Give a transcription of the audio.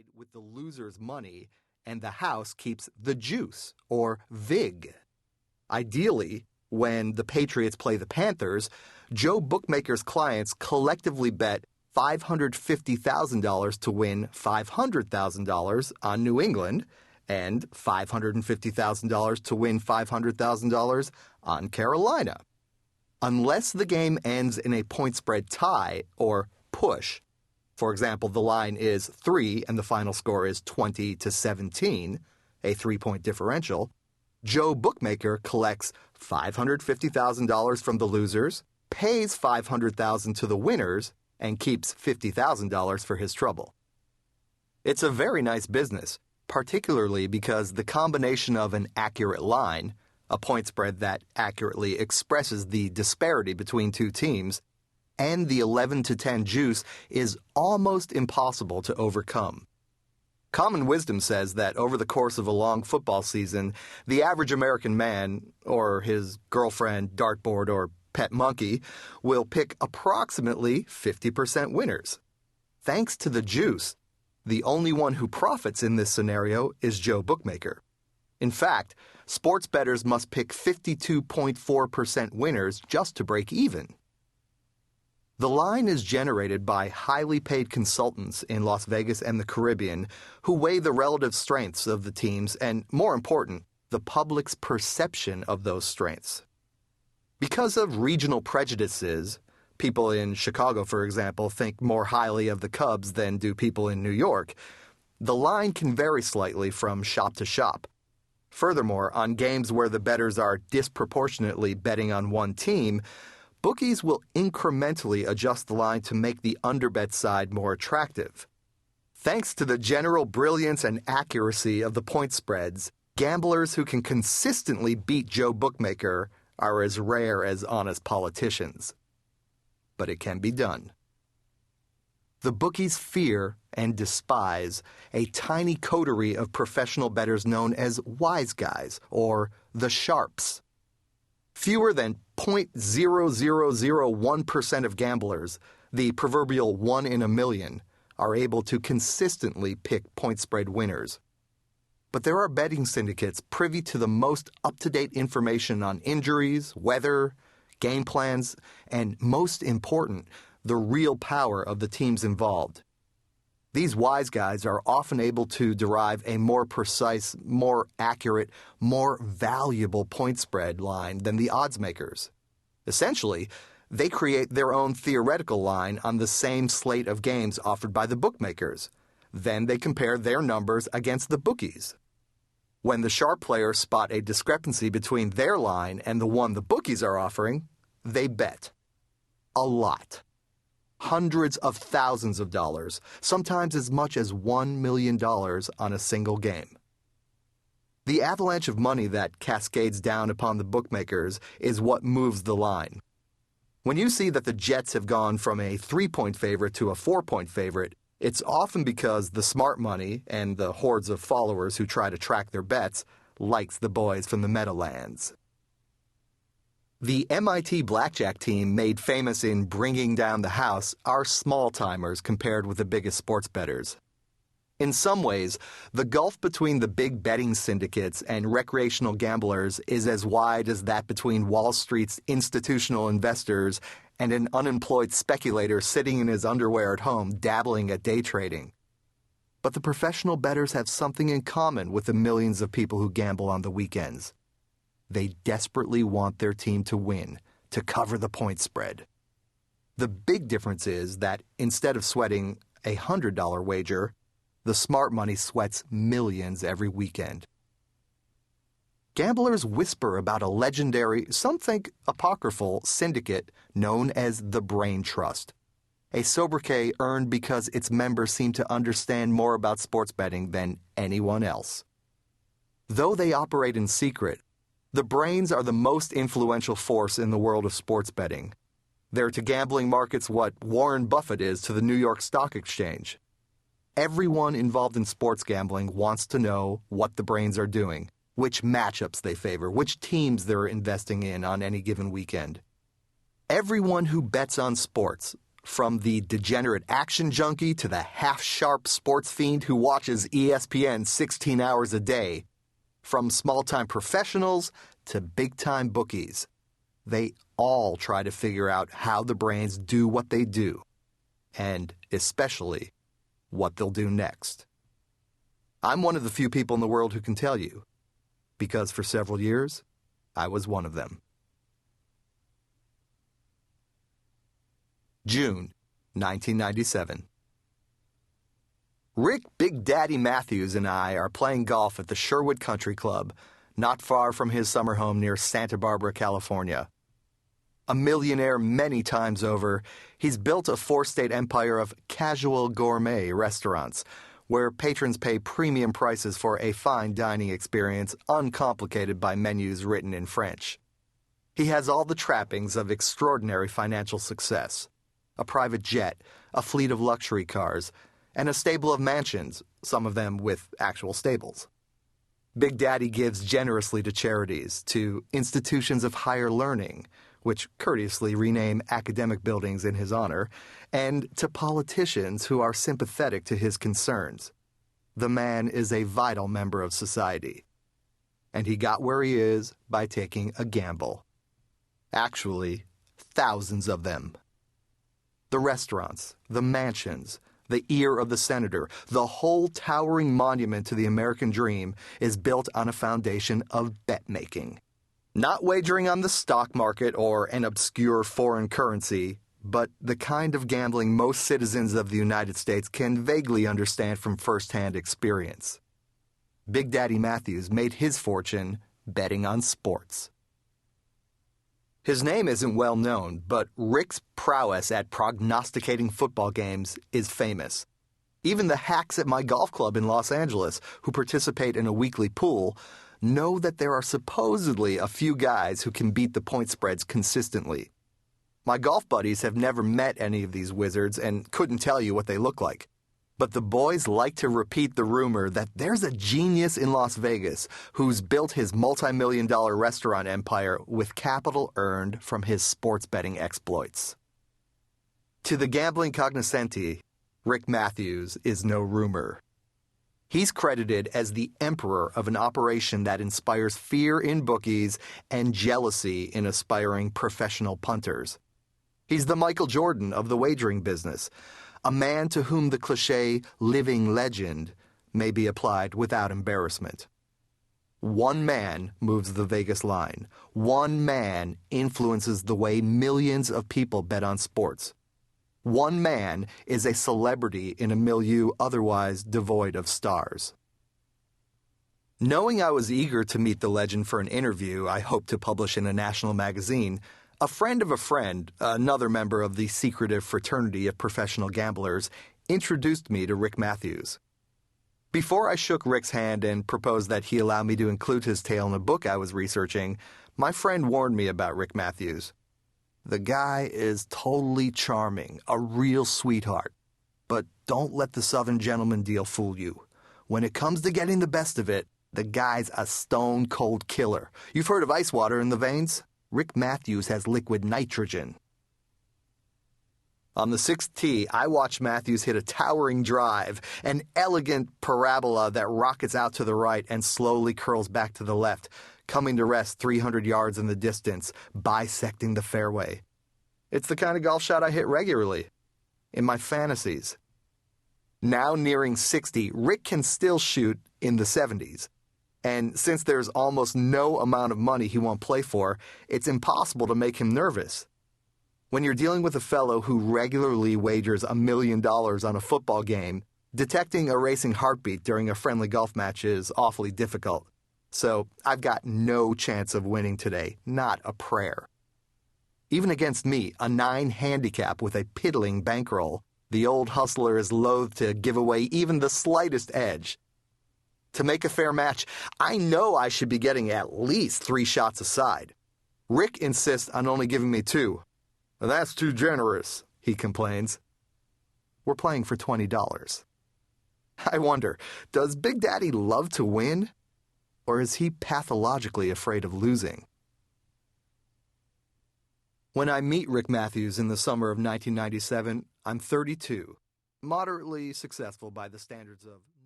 paid with the loser's money, and the house keeps the juice, or vig. Ideally, when the Patriots play the Panthers, Joe Bookmaker's clients collectively bet $550,000 to win $500,000 on New England and $550,000 to win $500,000 on Carolina. Unless the game ends in a point spread tie or push, for example, the line is 3 and the final score is 20-17, a 3-point differential, Joe Bookmaker collects $550,000 from the losers, pays $500,000 to the winners, and keeps $50,000 for his trouble. It's a very nice business, particularly because the combination of an accurate line, a point spread that accurately expresses the disparity between two teams, and the 11-10 juice is almost impossible to overcome. Common wisdom says that over the course of a long football season, the average American man, or his girlfriend, dartboard, or pet monkey, will pick approximately 50% winners. Thanks to the juice, the only one who profits in this scenario is Joe Bookmaker. In fact, sports bettors must pick 52.4% winners just to break even. The line is generated by highly paid consultants in Las Vegas and the Caribbean who weigh the relative strengths of the teams and, more important, the public's perception of those strengths. Because of regional prejudices, people in Chicago, for example, think more highly of the Cubs than do people in New York. The line can vary slightly from shop to shop. Furthermore, on games where the bettors are disproportionately betting on one team, bookies will incrementally adjust the line to make the underbet side more attractive. Thanks to the general brilliance and accuracy of the point spreads, gamblers who can consistently beat Joe Bookmaker are as rare as honest politicians. But it can be done. The bookies fear and despise a tiny coterie of professional bettors known as wise guys, or the sharps. Fewer than 0.0001% of gamblers, the proverbial 1 in a million, are able to consistently pick point spread winners. But there are betting syndicates privy to the most up-to-date information on injuries, weather, game plans, and, most important, the real power of the teams involved. These wise guys are often able to derive a more precise, more accurate, more valuable point spread line than the odds makers. Essentially, they create their own theoretical line on the same slate of games offered by the bookmakers. Then they compare their numbers against the bookies. When the sharp players spot a discrepancy between their line and the one the bookies are offering, they bet. A lot. Hundreds of thousands of dollars, sometimes as much as $1 million on a single game. The avalanche of money that cascades down upon the bookmakers is what moves the line. When you see that the Jets have gone from a 3-point favorite to a 4-point favorite, it's often because the smart money and the hordes of followers who try to track their bets likes the boys from the Meadowlands. The MIT blackjack team made famous in bringing down the house are small-timers compared with the biggest sports bettors. In some ways, the gulf between the big betting syndicates and recreational gamblers is as wide as that between Wall Street's institutional investors and an unemployed speculator sitting in his underwear at home dabbling at day trading. But the professional bettors have something in common with the millions of people who gamble on the weekends. They desperately want their team to win, to cover the point spread. The big difference is that instead of sweating a $100 wager, the smart money sweats millions every weekend. Gamblers whisper about a legendary, some think apocryphal, syndicate known as the Brain Trust, a sobriquet earned because its members seem to understand more about sports betting than anyone else. Though they operate in secret, the brains are the most influential force in the world of sports betting. They're to gambling markets what Warren Buffett is to the New York Stock Exchange. Everyone involved in sports gambling wants to know what the brains are doing, which matchups they favor, which teams they're investing in on any given weekend. Everyone who bets on sports, From the degenerate action junkie to the half-sharp sports fiend who watches ESPN 16 hours a day. From small-time professionals to big-time bookies. They all try to figure out how the brands do what they do, and especially what they'll do next. I'm one of the few people in the world who can tell you, because for several years, I was one of them. June 1997. Rick Big Daddy Matthews and I are playing golf at the Sherwood Country Club, not far from his summer home near Santa Barbara, California. A millionaire many times over, he's built a four-state empire of casual gourmet restaurants, where patrons pay premium prices for a fine dining experience uncomplicated by menus written in French. He has all the trappings of extraordinary financial success. A private jet, a fleet of luxury cars, and a stable of mansions, some of them with actual stables. Big Daddy gives generously to charities, to institutions of higher learning, which courteously rename academic buildings in his honor, and to politicians who are sympathetic to his concerns. The man is a vital member of society. And he got where he is by taking a gamble. Actually, thousands of them. The restaurants, the mansions, the ear of the senator, the whole towering monument to the American dream is built on a foundation of bet-making. Not wagering on the stock market or an obscure foreign currency, but the kind of gambling most citizens of the United States can vaguely understand from first-hand experience. Big Daddy Matthews made his fortune betting on sports. His name isn't well known, but Rick's prowess at prognosticating football games is famous. Even the hacks at my golf club in Los Angeles, who participate in a weekly pool, know that there are supposedly a few guys who can beat the point spreads consistently. My golf buddies have never met any of these wizards and couldn't tell you what they look like. But the boys like to repeat the rumor that there's a genius in Las Vegas who's built his multi-million-dollar restaurant empire with capital earned from his sports betting exploits. To the gambling cognoscenti, Rick Matthews is no rumor. He's credited as the emperor of an operation that inspires fear in bookies and jealousy in aspiring professional punters. He's the Michael Jordan of the wagering business, a man to whom the cliché living legend may be applied without embarrassment. One man moves the Vegas line. One man influences the way millions of people bet on sports. One man is a celebrity in a milieu otherwise devoid of stars. Knowing I was eager to meet the legend for an interview I hoped to publish in a national magazine, a friend of a friend, another member of the secretive fraternity of professional gamblers, introduced me to Rick Matthews. Before I shook Rick's hand and proposed that he allow me to include his tale in a book I was researching, my friend warned me about Rick Matthews. The guy is totally charming, a real sweetheart. But don't let the Southern gentleman deal fool you. When it comes to getting the best of it, the guy's a stone-cold killer. You've heard of ice water in the veins? Rick Matthews has liquid nitrogen. On the sixth tee, I watched Matthews hit a towering drive, an elegant parabola that rockets out to the right and slowly curls back to the left, coming to rest 300 yards in the distance, bisecting the fairway. It's the kind of golf shot I hit regularly, in my fantasies. Now nearing 60, Rick can still shoot in the 70s. And since there's almost no amount of money he won't play for, it's impossible to make him nervous. When you're dealing with a fellow who regularly wagers $1 million on a football game, detecting a racing heartbeat during a friendly golf match is awfully difficult. So I've got no chance of winning today, not a prayer. Even against me, a 9 handicap with a piddling bankroll, the old hustler is loath to give away even the slightest edge. To make a fair match, I know I should be getting at least 3 shots aside. Rick insists on only giving me 2. That's too generous, he complains. We're playing for $20. I wonder, does Big Daddy love to win? Or is he pathologically afraid of losing? When I meet Rick Matthews in the summer of 1997, I'm 32, moderately successful by the standards of